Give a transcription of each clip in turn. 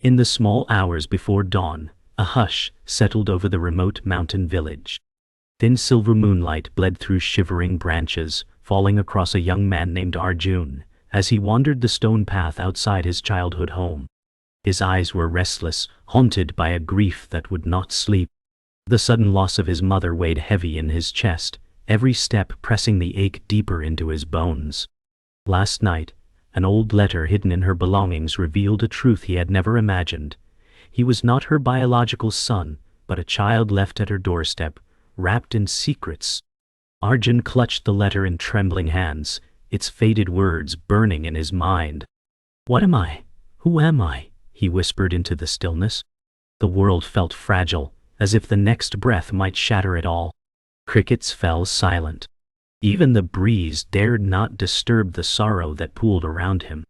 In the small hours before dawn, a hush settled over the remote mountain village. Thin silver moonlight bled through shivering branches, falling across a young man named Arjun, as he wandered the stone path outside his childhood home. His eyes were restless, haunted by a grief that would not sleep. The sudden loss of his mother weighed heavy in his chest, every step pressing the ache deeper into his bones. Last night, an old letter hidden in her belongings revealed a truth he had never imagined. He was not her biological son, but a child left at her doorstep, wrapped in secrets. Arjun clutched the letter in trembling hands, its faded words burning in his mind. "What am I? Who am I?" he whispered into the stillness. The world felt fragile, as if the next breath might shatter it all. Crickets fell silent. Even the breeze dared not disturb the sorrow that pooled around him.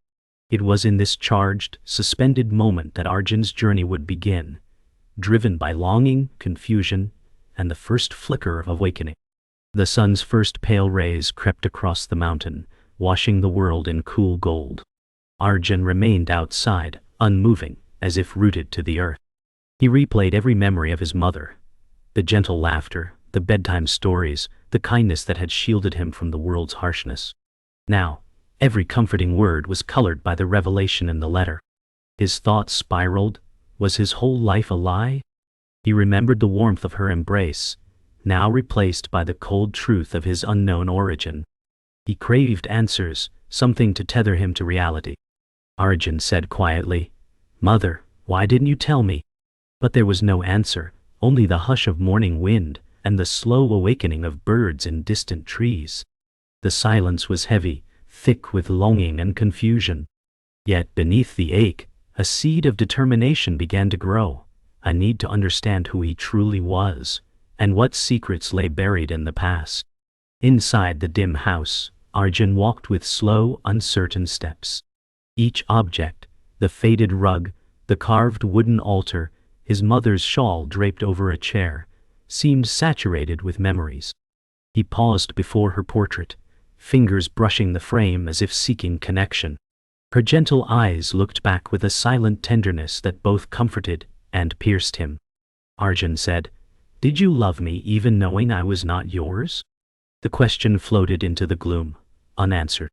It was in this charged, suspended moment that Arjun's journey would begin, driven by longing, confusion, and the first flicker of awakening. The sun's first pale rays crept across the mountain, washing the world in cool gold. Arjun remained outside, unmoving, as if rooted to the earth. He replayed every memory of his mother, the gentle laughter, the bedtime stories, the kindness that had shielded him from the world's harshness. Now, every comforting word was colored by the revelation in the letter. His thoughts spiraled. Was his whole life a lie? He remembered the warmth of her embrace, now replaced by the cold truth of his unknown origin. He craved answers, something to tether him to reality. Arjun said quietly, "Mother, why didn't you tell me?" But there was no answer, only the hush of morning wind and the slow awakening of birds in distant trees. The silence was heavy, thick with longing and confusion. Yet beneath the ache, a seed of determination began to grow, a need to understand who he truly was, and what secrets lay buried in the past. Inside the dim house, Arjun walked with slow, uncertain steps. Each object, the faded rug, the carved wooden altar, his mother's shawl draped over a chair, seemed saturated with memories. He paused before her portrait, fingers brushing the frame as if seeking connection. Her gentle eyes looked back with a silent tenderness that both comforted and pierced him. Arjun said, "Did you love me even knowing I was not yours?" The question floated into the gloom, unanswered.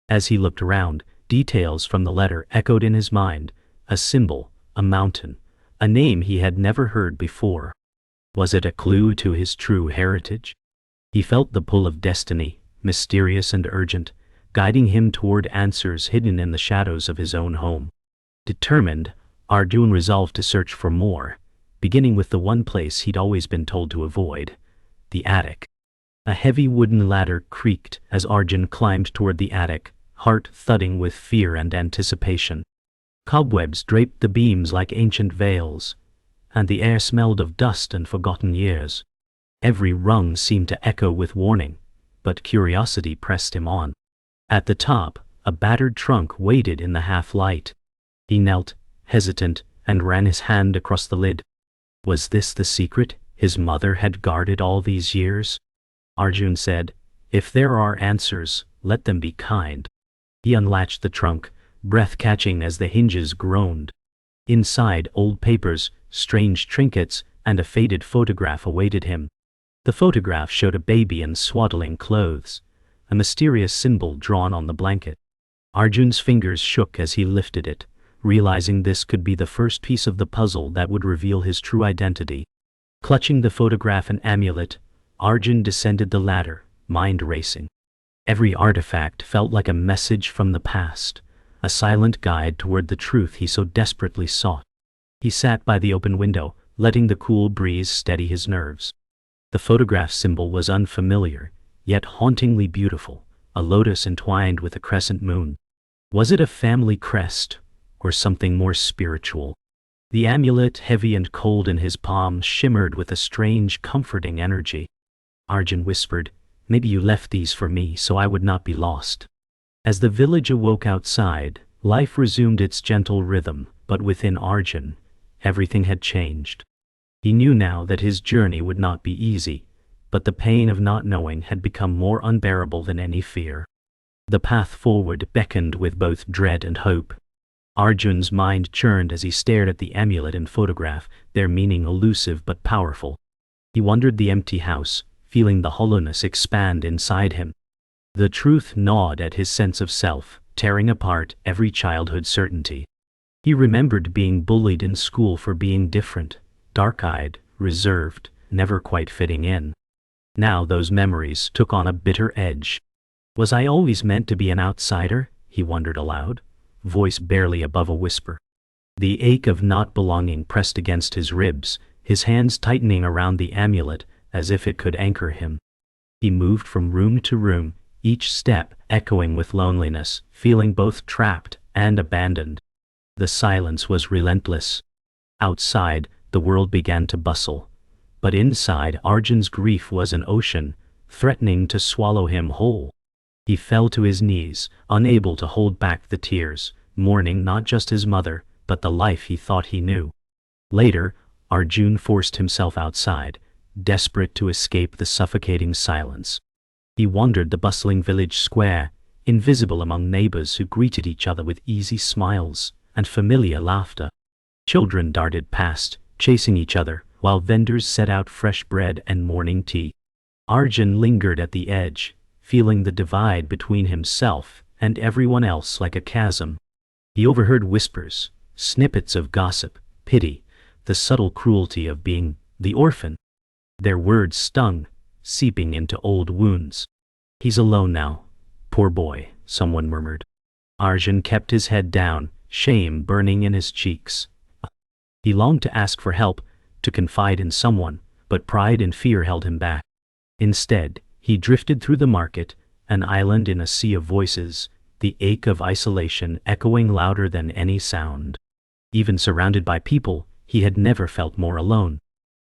As he looked around, details from the letter echoed in his mind, a symbol, a mountain, a name he had never heard before. Was it a clue to his true heritage? He felt the pull of destiny, mysterious and urgent, guiding him toward answers hidden in the shadows of his own home. Determined, Arjun resolved to search for more, beginning with the one place he'd always been told to avoid, the attic. A heavy wooden ladder creaked as Arjun climbed toward the attic, heart thudding with fear and anticipation. Cobwebs draped the beams like ancient veils, and the air smelled of dust and forgotten years. Every rung seemed to echo with warning, but curiosity pressed him on. At the top, a battered trunk waited in the half-light. He knelt, hesitant, and ran his hand across the lid. Was this the secret his mother had guarded all these years? Arjun said, "If there are answers, let them be kind." He unlatched the trunk, breath catching as the hinges groaned. Inside, old papers, strange trinkets, and a faded photograph awaited him. The photograph showed a baby in swaddling clothes, a mysterious symbol drawn on the blanket. Arjun's fingers shook as he lifted it, realizing this could be the first piece of the puzzle that would reveal his true identity. Clutching the photograph and amulet, Arjun descended the ladder, mind racing. Every artifact felt like a message from the past, a silent guide toward the truth he so desperately sought. He sat by the open window, letting the cool breeze steady his nerves. The photograph symbol was unfamiliar, yet hauntingly beautiful, a lotus entwined with a crescent moon. Was it a family crest, or something more spiritual? The amulet, heavy and cold in his palm, shimmered with a strange, comforting energy. Arjun whispered, "Maybe you left these for me so I would not be lost." As the village awoke outside, life resumed its gentle rhythm, but within Arjun, everything had changed. He knew now that his journey would not be easy, but the pain of not knowing had become more unbearable than any fear. The path forward beckoned with both dread and hope. Arjun's mind churned as he stared at the amulet and photograph, their meaning elusive but powerful. He wandered the empty house, feeling the hollowness expand inside him. The truth gnawed at his sense of self, tearing apart every childhood certainty. He remembered being bullied in school for being different, dark-eyed, reserved, never quite fitting in. Now those memories took on a bitter edge. Was I always meant to be an outsider? He wondered aloud, voice barely above a whisper. The ache of not belonging pressed against his ribs, his hands tightening around the amulet as if it could anchor him. He moved from room to room, each step echoing with loneliness, feeling both trapped and abandoned. The silence was relentless. Outside, the world began to bustle. But inside, Arjun's grief was an ocean, threatening to swallow him whole. He fell to his knees, unable to hold back the tears, mourning not just his mother, but the life he thought he knew. Later, Arjun forced himself outside, desperate to escape the suffocating silence. He wandered the bustling village square, invisible among neighbors who greeted each other with easy smiles and familiar laughter. Children darted past, chasing each other, while vendors set out fresh bread and morning tea. Arjun lingered at the edge, feeling the divide between himself and everyone else like a chasm. He overheard whispers, snippets of gossip, pity, the subtle cruelty of being the orphan. Their words stung, seeping into old wounds. "He's alone now. Poor boy," someone murmured. Arjun kept his head down, shame burning in his cheeks. He longed to ask for help, to confide in someone, but pride and fear held him back. Instead, he drifted through the market, an island in a sea of voices, the ache of isolation echoing louder than any sound. Even surrounded by people, he had never felt more alone.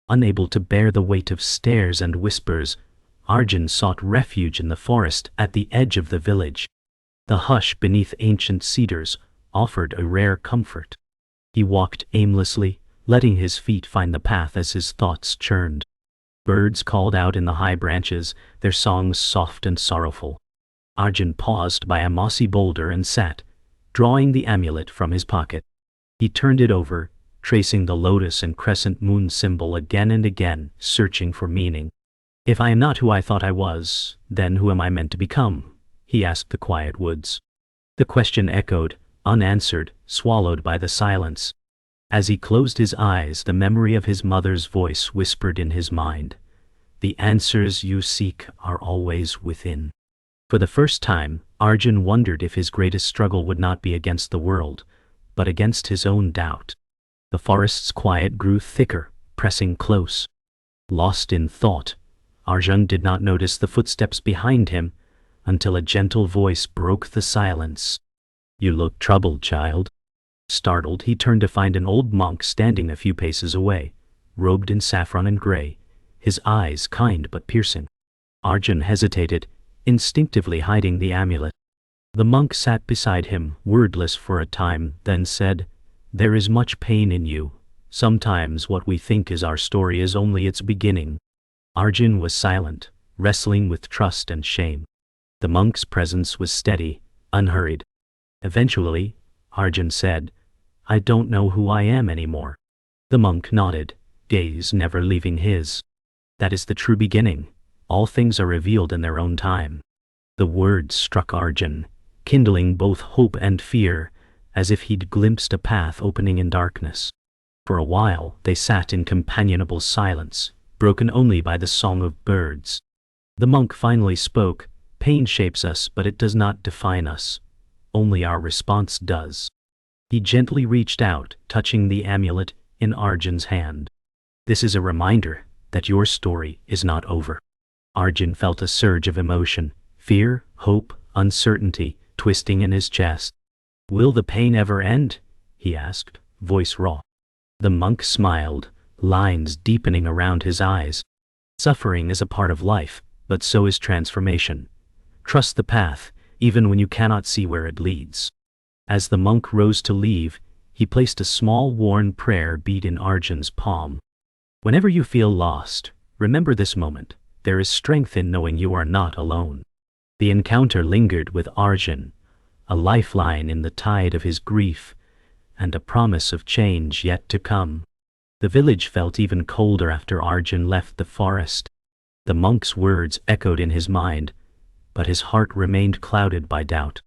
Unable to bear the weight of stares and whispers, Arjun sought refuge in the forest at the edge of the village. The hush beneath ancient cedars offered a rare comfort. He walked aimlessly, letting his feet find the path as his thoughts churned. Birds called out in the high branches, their songs soft and sorrowful. Arjun paused by a mossy boulder and sat, drawing the amulet from his pocket. He turned it over, tracing the lotus and crescent moon symbol again and again, searching for meaning. "If I am not who I thought I was, then who am I meant to become?" he asked the quiet woods. The question echoed, unanswered, swallowed by the silence. As he closed his eyes, the memory of his mother's voice whispered in his mind, "The answers you seek are always within." For the first time, Arjun wondered if his greatest struggle would not be against the world, but against his own doubt. The forest's quiet grew thicker, pressing close. Lost in thought, Arjun did not notice the footsteps behind him until a gentle voice broke the silence. "You look troubled, child." Startled, he turned to find an old monk standing a few paces away, robed in saffron and gray, his eyes kind but piercing. Arjun hesitated, instinctively hiding the amulet. The monk sat beside him, wordless for a time, then said, "There is much pain in you. Sometimes what we think is our story is only its beginning." Arjun was silent, wrestling with trust and shame. The monk's presence was steady, unhurried. Eventually, Arjun said, "I don't know who I am anymore." The monk nodded, gaze never leaving his. "That is the true beginning. All things are revealed in their own time." The words struck Arjun, kindling both hope and fear, as if he'd glimpsed a path opening in darkness. For a while, they sat in companionable silence, broken only by the song of birds. The monk finally spoke, "Pain shapes us, but it does not define us. Only our response does." He gently reached out, touching the amulet in Arjun's hand. "This is a reminder that your story is not over." Arjun felt a surge of emotion, fear, hope, uncertainty, twisting in his chest. "Will the pain ever end?" he asked, voice raw. The monk smiled, lines deepening around his eyes. "Suffering is a part of life, but so is transformation. Trust the path, even when you cannot see where it leads." As the monk rose to leave, he placed a small worn prayer bead in Arjun's palm. "Whenever you feel lost, remember this moment. There is strength in knowing you are not alone." The encounter lingered with Arjun, a lifeline in the tide of his grief, and a promise of change yet to come. The village felt even colder after Arjun left the forest. The monk's words echoed in his mind, but his heart remained clouded by doubt.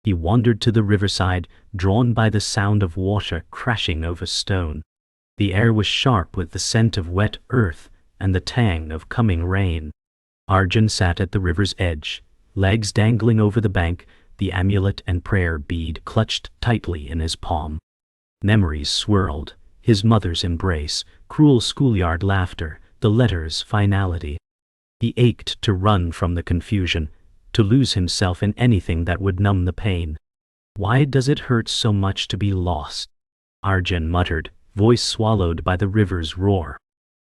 He wandered to the riverside, drawn by the sound of water crashing over stone. The air was sharp with the scent of wet earth and the tang of coming rain. Arjun sat at the river's edge, legs dangling over the bank, the amulet and prayer bead clutched tightly in his palm. Memories swirled, his mother's embrace, cruel schoolyard laughter, the letter's finality. He ached to run from the confusion, to lose himself in anything that would numb the pain. Why does it hurt so much to be lost? Arjun muttered, voice swallowed by the river's roar.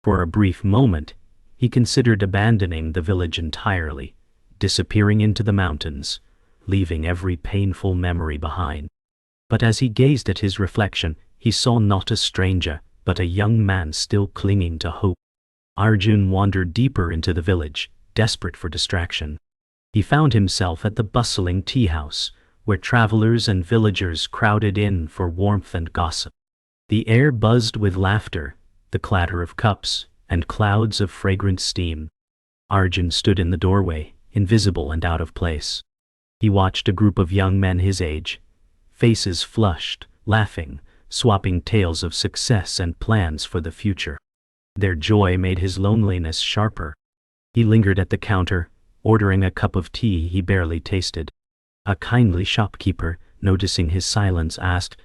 For a brief moment, he considered abandoning the village entirely, disappearing into the mountains, leaving every painful memory behind. But as he gazed at his reflection, he saw not a stranger, but a young man still clinging to hope. Arjun wandered deeper into the village, desperate for distraction. He found himself at the bustling tea house, where travelers and villagers crowded in for warmth and gossip. The air buzzed with laughter, the clatter of cups, and clouds of fragrant steam. Arjun stood in the doorway, invisible and out of place. He watched a group of young men his age, faces flushed, laughing, swapping tales of success and plans for the future. Their joy made his loneliness sharper. He lingered at the counter, ordering a cup of tea he barely tasted. A kindly shopkeeper, noticing his silence, asked,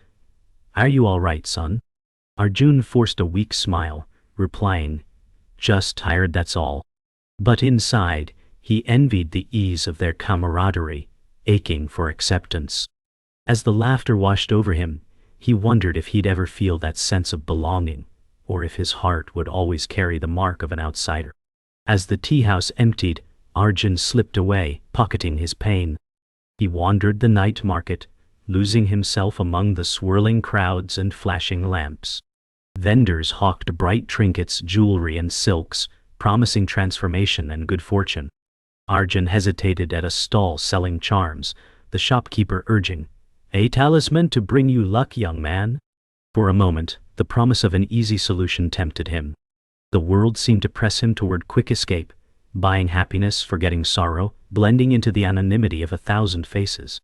"Are you all right, son?" Arjun forced a weak smile, replying, "Just tired, that's all." But inside, he envied the ease of their camaraderie, aching for acceptance. As the laughter washed over him, he wondered if he'd ever feel that sense of belonging, or if his heart would always carry the mark of an outsider. As the tea house emptied, Arjun slipped away, pocketing his pain. He wandered the night market, losing himself among the swirling crowds and flashing lamps. Vendors hawked bright trinkets, jewelry, and silks, promising transformation and good fortune. Arjun hesitated at a stall selling charms, the shopkeeper urging, "A talisman to bring you luck, young man." For a moment, the promise of an easy solution tempted him. The world seemed to press him toward quick escape, buying happiness, forgetting sorrow, blending into the anonymity of 1,000 faces.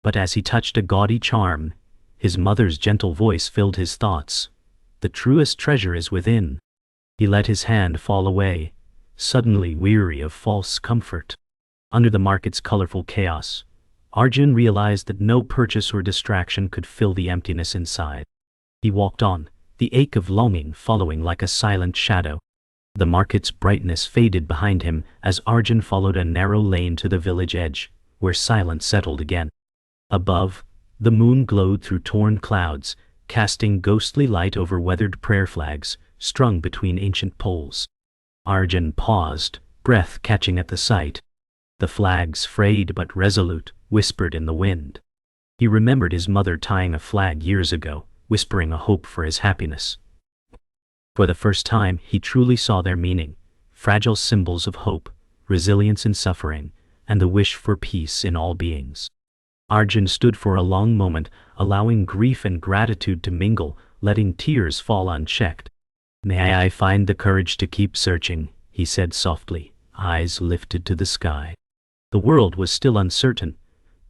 But as he touched a gaudy charm, his mother's gentle voice filled his thoughts. "The truest treasure is within." He let his hand fall away, suddenly weary of false comfort. Under the market's colorful chaos, Arjun realized that no purchase or distraction could fill the emptiness inside. He walked on, the ache of longing following like a silent shadow. The market's brightness faded behind him as Arjun followed a narrow lane to the village edge, where silence settled again. Above, the moon glowed through torn clouds, casting ghostly light over weathered prayer flags, strung between ancient poles. Arjun paused, breath catching at the sight. The flags, frayed but resolute, whispered in the wind. He remembered his mother tying a flag years ago, whispering a hope for his happiness. For the first time, he truly saw their meaning, fragile symbols of hope, resilience in suffering, and the wish for peace in all beings. Arjun stood for a long moment, allowing grief and gratitude to mingle, letting tears fall unchecked. "May I find the courage to keep searching," he said softly, eyes lifted to the sky. The world was still uncertain,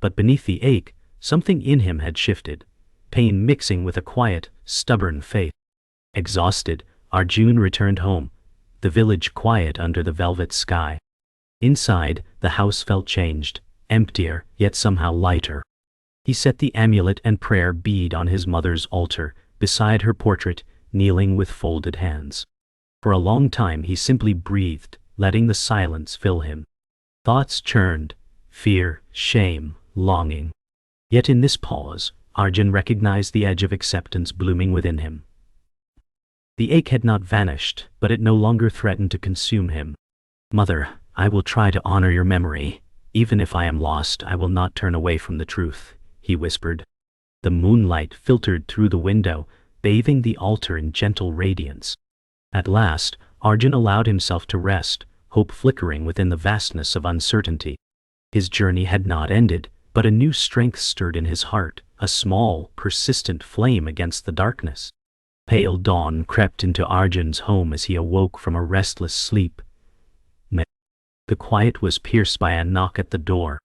but beneath the ache, something in him had shifted, pain mixing with a quiet, stubborn faith. Exhausted, Arjun returned home, the village quiet under the velvet sky. Inside, the house felt changed, emptier, yet somehow lighter. He set the amulet and prayer bead on his mother's altar, beside her portrait, kneeling with folded hands. For a long time he simply breathed, letting the silence fill him. Thoughts churned, fear, shame, longing. Yet in this pause, Arjun recognized the edge of acceptance blooming within him. The ache had not vanished, but it no longer threatened to consume him. "Mother, I will try to honor your memory. Even if I am lost, I will not turn away from the truth," he whispered. The moonlight filtered through the window, bathing the altar in gentle radiance. At last, Arjun allowed himself to rest, hope flickering within the vastness of uncertainty. His journey had not ended, But a new strength stirred in his heart, a small, persistent flame against the darkness. Pale dawn crept into Arjun's home as he awoke from a restless sleep. The quiet was pierced by a knock at the door.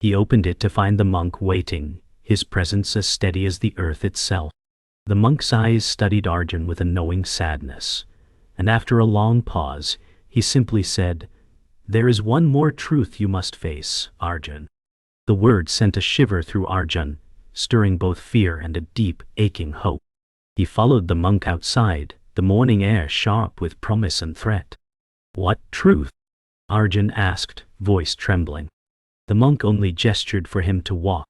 He opened it to find the monk waiting, his presence as steady as the earth itself. The monk's eyes studied Arjun with a knowing sadness, and after a long pause, he simply said, "There is one more truth you must face, Arjun." The word sent a shiver through Arjun, stirring both fear and a deep, aching hope. He followed the monk outside, the morning air sharp with promise and threat. "What truth?" Arjun asked, voice trembling. The monk only gestured for him to walk.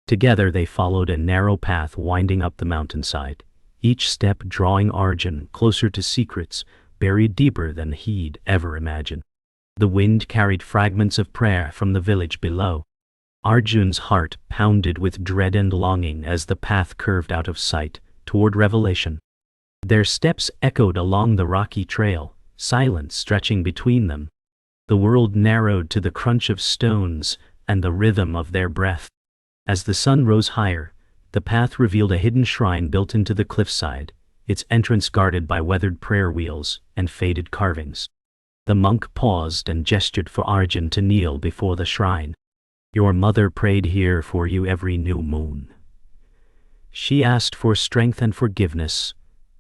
Together they followed a narrow path winding up the mountainside, each step drawing Arjun closer to secrets buried deeper than he'd ever imagined. The wind carried fragments of prayer from the village below. Arjun's heart pounded with dread and longing as the path curved out of sight, toward revelation. Their steps echoed along the rocky trail, silence stretching between them. The world narrowed to the crunch of stones and the rhythm of their breath. As the sun rose higher, the path revealed a hidden shrine built into the cliffside, its entrance guarded by weathered prayer wheels and faded carvings. The monk paused and gestured for Arjun to kneel before the shrine. "Your mother prayed here for you every new moon. She asked for strength and forgiveness,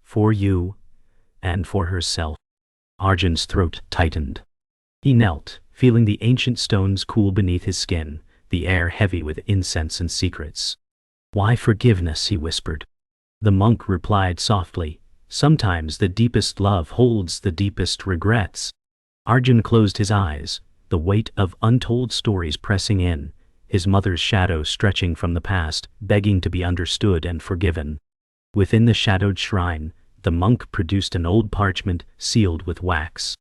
for you and for herself." Arjun's throat tightened. He knelt, feeling the ancient stones cool beneath his skin, the air heavy with incense and secrets. "Why forgiveness?" he whispered. The monk replied softly, "Sometimes the deepest love holds the deepest regrets." Arjun closed his eyes, the weight of untold stories pressing in, his mother's shadow stretching from the past, begging to be understood and forgiven. Within the shadowed shrine, the monk produced an old parchment sealed with wax.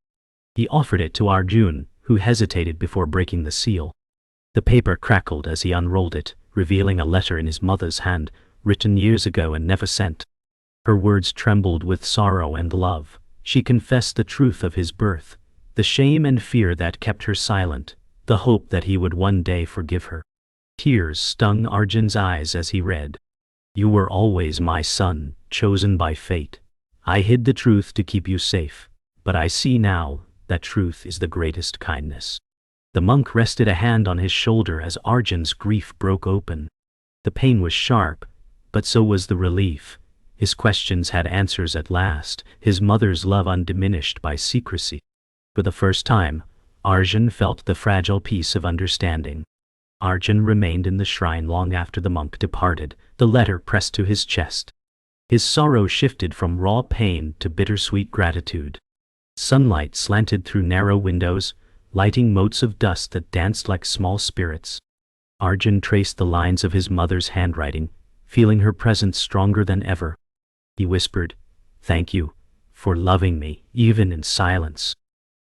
He offered it to Arjun, who hesitated before breaking the seal. The paper crackled as he unrolled it, revealing a letter in his mother's hand, written years ago and never sent. Her words trembled with sorrow and love. She confessed the truth of his birth, the shame and fear that kept her silent, the hope that he would one day forgive her. Tears stung Arjun's eyes as he read. "You were always my son, chosen by fate. I hid the truth to keep you safe, but I see now that truth is the greatest kindness." The monk rested a hand on his shoulder as Arjun's grief broke open. The pain was sharp, but so was the relief. His questions had answers at last, his mother's love undiminished by secrecy. For the first time, Arjun felt the fragile peace of understanding. Arjun remained in the shrine long after the monk departed, the letter pressed to his chest. His sorrow shifted from raw pain to bittersweet gratitude. Sunlight slanted through narrow windows, lighting motes of dust that danced like small spirits. Arjun traced the lines of his mother's handwriting, feeling her presence stronger than ever. He whispered, "Thank you for loving me, even in silence."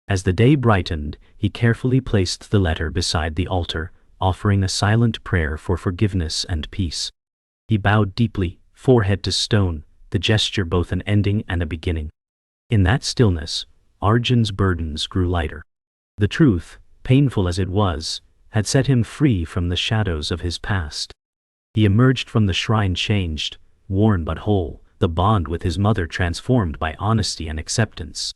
As the day brightened, he carefully placed the letter beside the altar, offering a silent prayer for forgiveness and peace. He bowed deeply, forehead to stone, the gesture both an ending and a beginning. In that stillness, Arjun's burdens grew lighter. The truth, painful as it was, had set him free from the shadows of his past. He emerged from the shrine changed, worn but whole, the bond with his mother transformed by honesty and acceptance.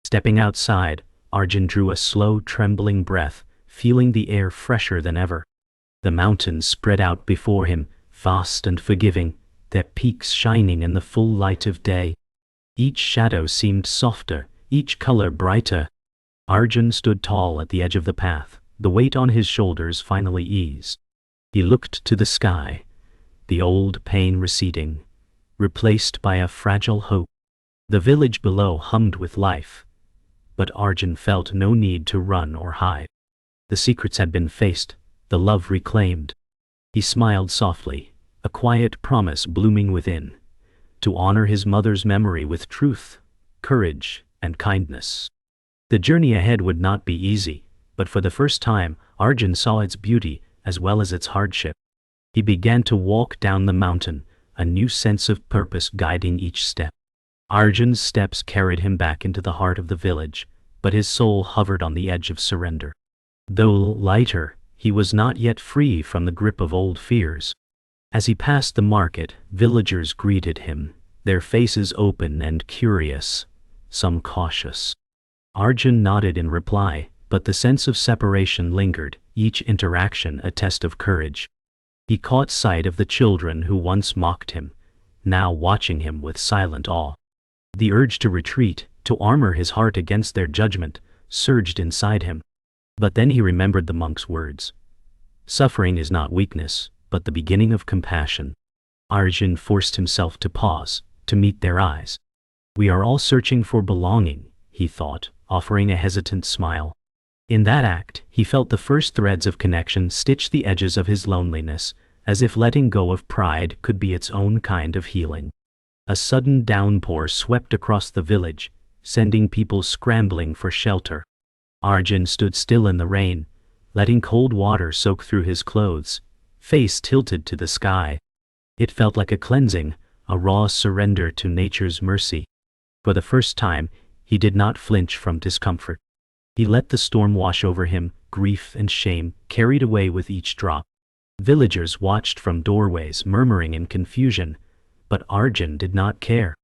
Stepping outside, Arjun drew a slow, trembling breath, feeling the air fresher than ever. The mountains spread out before him, vast and forgiving, their peaks shining in the full light of day. Each shadow seemed softer, each color brighter. Arjun stood tall at the edge of the path, the weight on his shoulders finally eased. He looked to the sky, the old pain receding, replaced by a fragile hope. The village below hummed with life, but Arjun felt no need to run or hide. The secrets had been faced, the love reclaimed. He smiled softly, a quiet promise blooming within, to honor his mother's memory with truth, courage, and kindness. The journey ahead would not be easy, but for the first time, Arjun saw its beauty as well as its hardship. He began to walk down the mountain, a new sense of purpose guiding each step. Arjun's steps carried him back into the heart of the village, but his soul hovered on the edge of surrender. Though lighter, he was not yet free from the grip of old fears. As he passed the market, villagers greeted him, their faces open and curious, some cautious. Arjun nodded in reply, but the sense of separation lingered, each interaction a test of courage. He caught sight of the children who once mocked him, now watching him with silent awe. The urge to retreat, to armor his heart against their judgment, surged inside him. But then he remembered the monk's words. Suffering is not weakness, but the beginning of compassion. Arjun forced himself to pause, to meet their eyes. We are all searching for belonging, he thought, offering a hesitant smile. In that act, he felt the first threads of connection stitch the edges of his loneliness, as if letting go of pride could be its own kind of healing. A sudden downpour swept across the village, sending people scrambling for shelter. Arjun stood still in the rain, letting cold water soak through his clothes, face tilted to the sky. It felt like a cleansing, a raw surrender to nature's mercy. For the first time, he did not flinch from discomfort. He let the storm wash over him, grief and shame carried away with each drop. Villagers watched from doorways, murmuring in confusion, but Arjun did not care.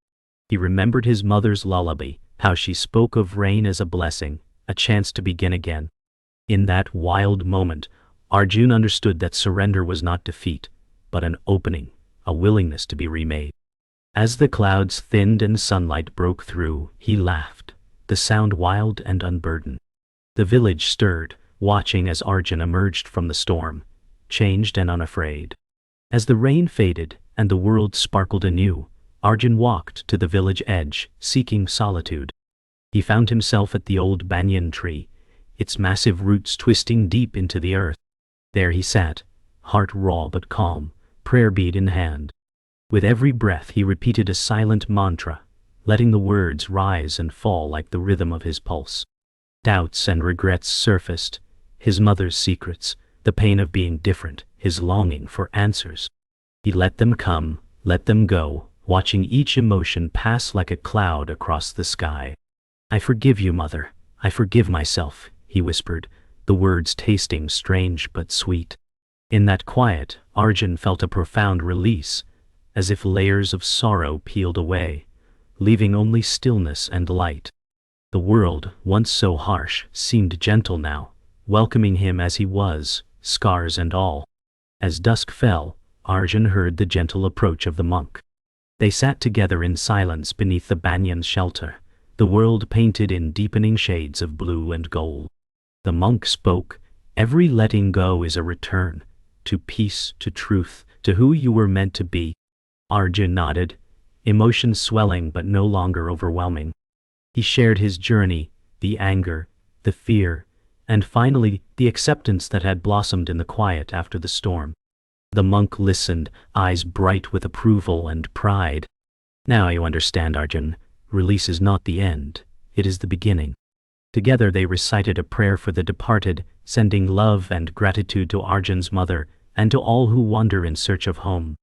He remembered his mother's lullaby, how she spoke of rain as a blessing, a chance to begin again. In that wild moment, Arjun understood that surrender was not defeat, but an opening, a willingness to be remade. As the clouds thinned and sunlight broke through, he laughed, the sound wild and unburdened. The village stirred, watching as Arjun emerged from the storm, changed and unafraid. As the rain faded and the world sparkled anew, Arjun walked to the village edge, seeking solitude. He found himself at the old banyan tree, its massive roots twisting deep into the earth. There he sat, heart raw but calm, prayer bead in hand. With every breath he repeated a silent mantra, letting the words rise and fall like the rhythm of his pulse. Doubts and regrets surfaced, his mother's secrets, the pain of being different, his longing for answers. He let them come, let them go, watching each emotion pass like a cloud across the sky. I forgive you, mother. I forgive myself, he whispered, the words tasting strange but sweet. In that quiet, Arjun felt a profound release, as if layers of sorrow peeled away, leaving only stillness and light. The world, once so harsh, seemed gentle now, welcoming him as he was, scars and all. As dusk fell, Arjun heard the gentle approach of the monk. They sat together in silence beneath the banyan shelter, the world painted in deepening shades of blue and gold. The monk spoke, "Every letting go is a return, to peace, to truth, to who you were meant to be." Arjun nodded, emotions swelling but no longer overwhelming. He shared his journey, the anger, the fear, and finally the acceptance that had blossomed in the quiet after the storm. The monk listened, eyes bright with approval and pride. "Now you understand, Arjun. Release is not the end, it is the beginning." Together they recited a prayer for the departed, sending love and gratitude to Arjun's mother and to all who wander in search of home.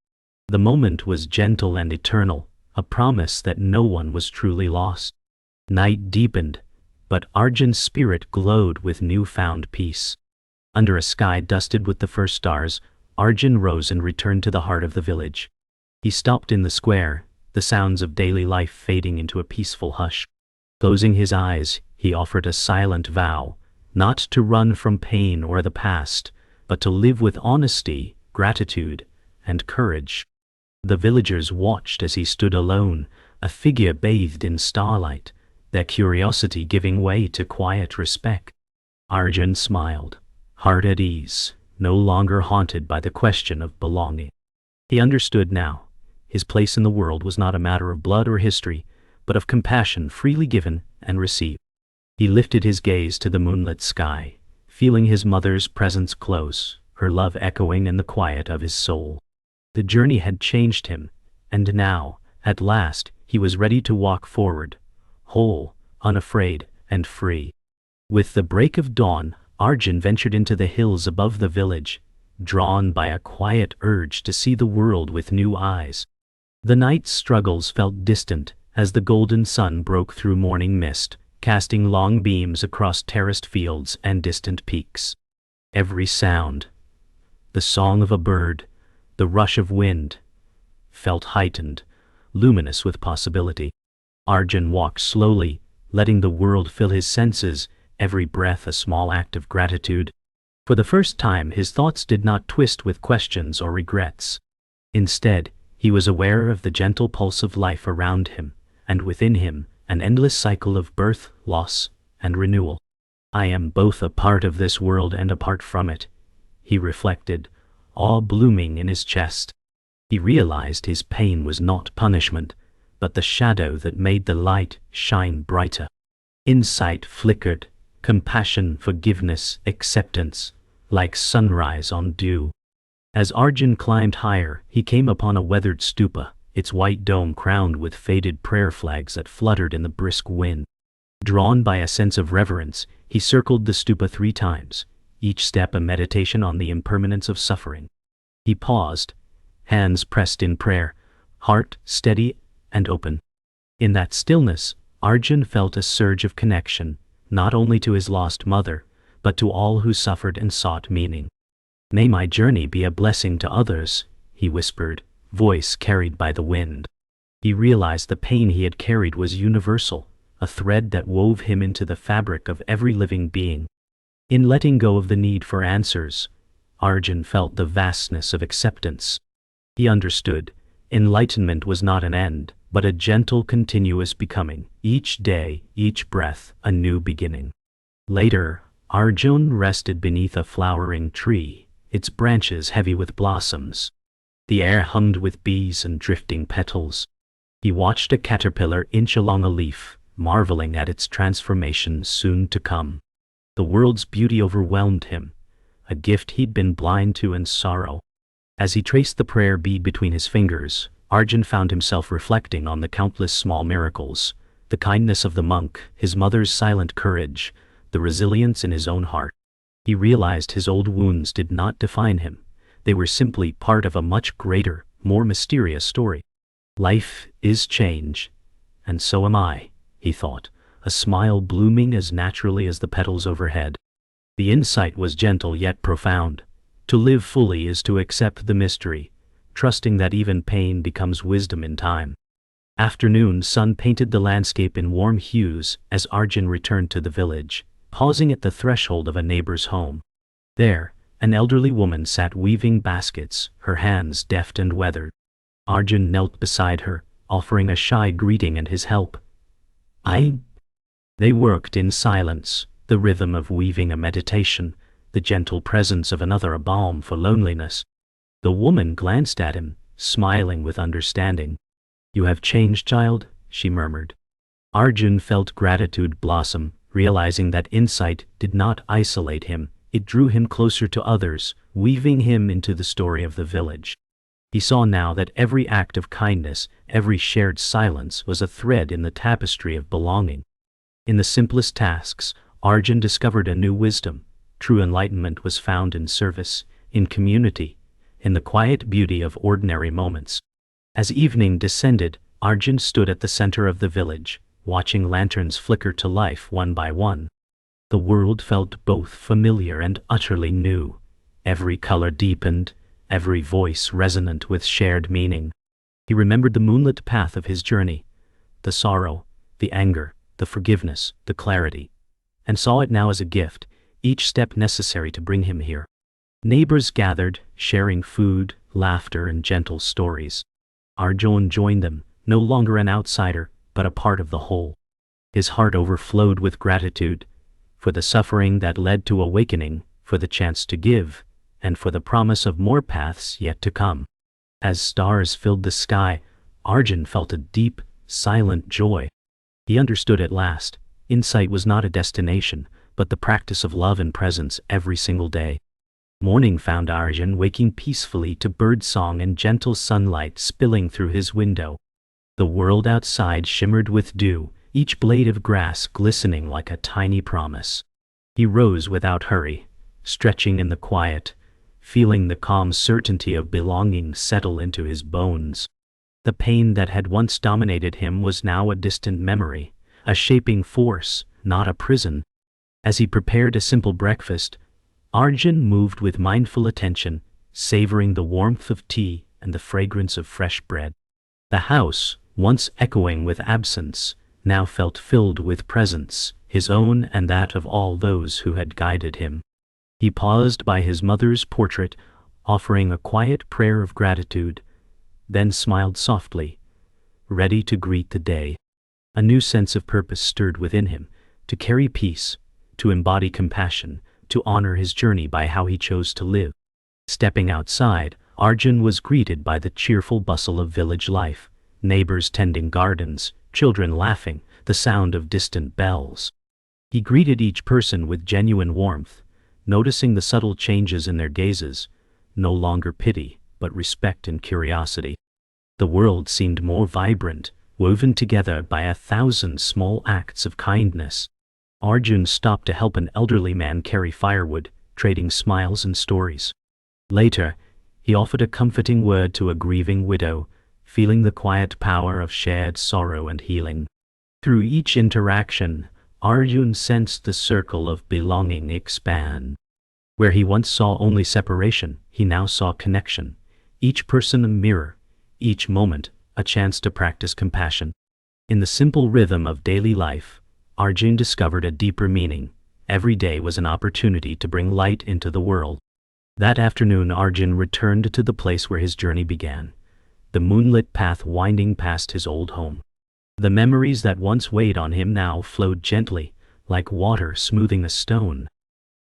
The moment was gentle and eternal, a promise that no one was truly lost. Night deepened, but Arjun's spirit glowed with newfound peace. Under a sky dusted with the first stars, Arjun rose and returned to the heart of the village. He stopped in the square, the sounds of daily life fading into a peaceful hush. Closing his eyes, he offered a silent vow, not to run from pain or the past, but to live with honesty, gratitude, and courage. The villagers watched as he stood alone, a figure bathed in starlight, their curiosity giving way to quiet respect. Arjun smiled, heart at ease, no longer haunted by the question of belonging. He understood now. His place in the world was not a matter of blood or history, but of compassion freely given and received. He lifted his gaze to the moonlit sky, feeling his mother's presence close, her love echoing in the quiet of his soul. The journey had changed him, and now, at last, he was ready to walk forward, whole, unafraid, and free. With the break of dawn, Arjun ventured into the hills above the village, drawn by a quiet urge to see the world with new eyes. The night's struggles felt distant as the golden sun broke through morning mist, casting long beams across terraced fields and distant peaks. Every sound, the song of a bird, the rush of wind, felt heightened, luminous with possibility. Arjun walked slowly, letting the world fill his senses, every breath a small act of gratitude. For the first time his thoughts did not twist with questions or regrets. Instead, he was aware of the gentle pulse of life around him, and within him, an endless cycle of birth, loss, and renewal. I am both a part of this world and apart from it, he reflected, awe blooming in his chest. He realized his pain was not punishment, but the shadow that made the light shine brighter. Insight flickered, compassion, forgiveness, acceptance, like sunrise on dew. As Arjun climbed higher, he came upon a weathered stupa, its white dome crowned with faded prayer flags that fluttered in the brisk wind. Drawn by a sense of reverence, he circled the stupa 3 times, each step a meditation on the impermanence of suffering. He paused, hands pressed in prayer, heart steady and open. In that stillness, Arjun felt a surge of connection, not only to his lost mother, but to all who suffered and sought meaning. May my journey be a blessing to others, he whispered, voice carried by the wind. He realized the pain he had carried was universal, a thread that wove him into the fabric of every living being. In letting go of the need for answers, Arjun felt the vastness of acceptance. He understood, enlightenment was not an end, but a gentle continuous becoming, each day, each breath, a new beginning. Later, Arjun rested beneath a flowering tree, its branches heavy with blossoms. The air hummed with bees and drifting petals. He watched a caterpillar inch along a leaf, marveling at its transformation soon to come. The world's beauty overwhelmed him, a gift he'd been blind to in sorrow. As he traced the prayer bead between his fingers, Arjun found himself reflecting on the countless small miracles, the kindness of the monk, his mother's silent courage, the resilience in his own heart. He realized his old wounds did not define him. They were simply part of a much greater, more mysterious story. Life is change, and so am I, he thought, a smile blooming as naturally as the petals overhead. The insight was gentle yet profound. To live fully is to accept the mystery, trusting that even pain becomes wisdom in time. Afternoon sun painted the landscape in warm hues as Arjun returned to the village, pausing at the threshold of a neighbor's home. There, an elderly woman sat weaving baskets, her hands deft and weathered. Arjun knelt beside her, offering a shy greeting and his help. They worked in silence, the rhythm of weaving a meditation, the gentle presence of another a balm for loneliness. The woman glanced at him, smiling with understanding. You have changed, child, she murmured. Arjun felt gratitude blossom, realizing that insight did not isolate him, it drew him closer to others, weaving him into the story of the village. He saw now that every act of kindness, every shared silence was a thread in the tapestry of belonging. In the simplest tasks, Arjun discovered a new wisdom. True enlightenment was found in service, in community, in the quiet beauty of ordinary moments. As evening descended, Arjun stood at the center of the village, watching lanterns flicker to life one by one. The world felt both familiar and utterly new. Every color deepened, every voice resonant with shared meaning. He remembered the moonlit path of his journey, the sorrow, the anger, the forgiveness, the clarity, and saw it now as a gift, each step necessary to bring him here. Neighbors gathered, sharing food, laughter, and gentle stories. Arjun joined them, no longer an outsider, but a part of the whole. His heart overflowed with gratitude, for the suffering that led to awakening, for the chance to give, and for the promise of more paths yet to come. As stars filled the sky, Arjun felt a deep, silent joy. He understood at last, insight was not a destination, but the practice of love and presence every single day. Morning found Arjun waking peacefully to birdsong and gentle sunlight spilling through his window. The world outside shimmered with dew, each blade of grass glistening like a tiny promise. He rose without hurry, stretching in the quiet, feeling the calm certainty of belonging settle into his bones. The pain that had once dominated him was now a distant memory, a shaping force, not a prison. As he prepared a simple breakfast, Arjun moved with mindful attention, savoring the warmth of tea and the fragrance of fresh bread. The house, once echoing with absence, now felt filled with presence, his own and that of all those who had guided him. He paused by his mother's portrait, offering a quiet prayer of gratitude, then smiled softly, ready to greet the day. A new sense of purpose stirred within him, to carry peace, to embody compassion, to honor his journey by how he chose to live. Stepping outside, Arjun was greeted by the cheerful bustle of village life, neighbors tending gardens, children laughing, the sound of distant bells. He greeted each person with genuine warmth, noticing the subtle changes in their gazes, no longer pity, but respect and curiosity. The world seemed more vibrant, woven together by 1,000 small acts of kindness. Arjun stopped to help an elderly man carry firewood, trading smiles and stories. Later, he offered a comforting word to a grieving widow, feeling the quiet power of shared sorrow and healing. Through each interaction, Arjun sensed the circle of belonging expand. Where he once saw only separation, he now saw connection. Each person a mirror, each moment a chance to practice compassion. In the simple rhythm of daily life, Arjun discovered a deeper meaning. Every day was an opportunity to bring light into the world. That afternoon Arjun returned to the place where his journey began, the moonlit path winding past his old home. The memories that once weighed on him now flowed gently, like water smoothing a stone.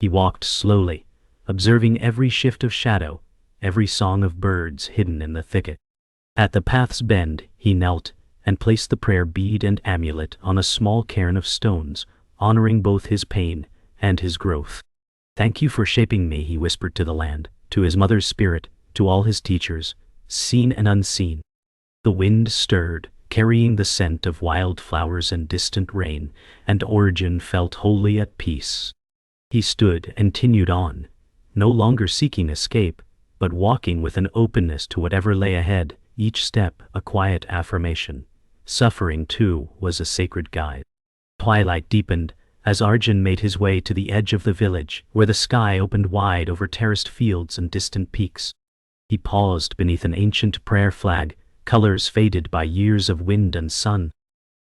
He walked slowly, observing every shift of shadow, every song of birds hidden in the thicket. At the path's bend, he knelt and placed the prayer bead and amulet on a small cairn of stones, honoring both his pain and his growth. "Thank you for shaping me," he whispered to the land, to his mother's spirit, to all his teachers, seen and unseen. The wind stirred, carrying the scent of wildflowers and distant rain, and Arjun felt wholly at peace. He stood and continued on, no longer seeking escape, but walking with an openness to whatever lay ahead, each step a quiet affirmation. Suffering, too, was a sacred guide. Twilight deepened as Arjun made his way to the edge of the village, where the sky opened wide over terraced fields and distant peaks. He paused beneath an ancient prayer flag, colors faded by years of wind and sun.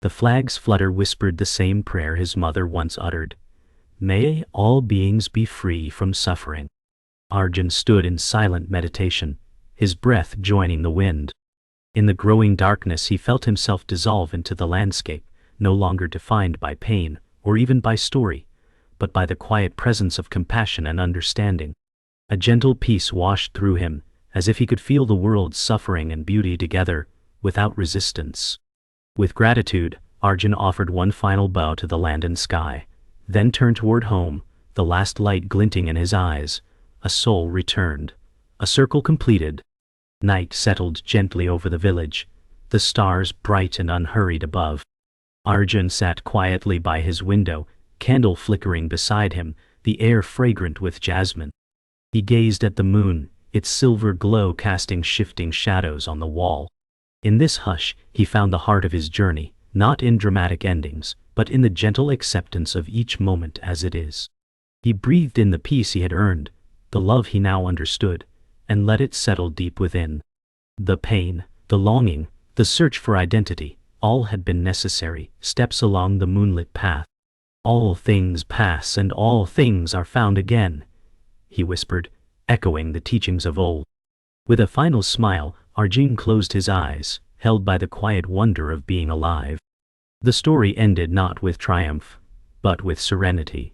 The flag's flutter whispered the same prayer his mother once uttered: "May all beings be free from suffering." Arjun stood in silent meditation, his breath joining the wind. In the growing darkness he felt himself dissolve into the landscape, no longer defined by pain, or even by story, but by the quiet presence of compassion and understanding. A gentle peace washed through him, as if he could feel the world's suffering and beauty together, without resistance. With gratitude, Arjun offered one final bow to the land and sky, then turned toward home, the last light glinting in his eyes. A soul returned, a circle completed. Night settled gently over the village, the stars bright and unhurried above. Arjun sat quietly by his window, candle flickering beside him, the air fragrant with jasmine. He gazed at the moon, its silver glow casting shifting shadows on the wall. In this hush, he found the heart of his journey, not in dramatic endings, but in the gentle acceptance of each moment as it is. He breathed in the peace he had earned, the love he now understood, and let it settle deep within. The pain, the longing, the search for identity, all had been necessary steps along the moonlit path. "All things pass and all things are found again," he whispered, echoing the teachings of old. With a final smile, Arjun closed his eyes, held by the quiet wonder of being alive. The story ended not with triumph, but with serenity.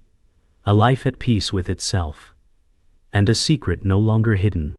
A life at peace with itself, and a secret no longer hidden.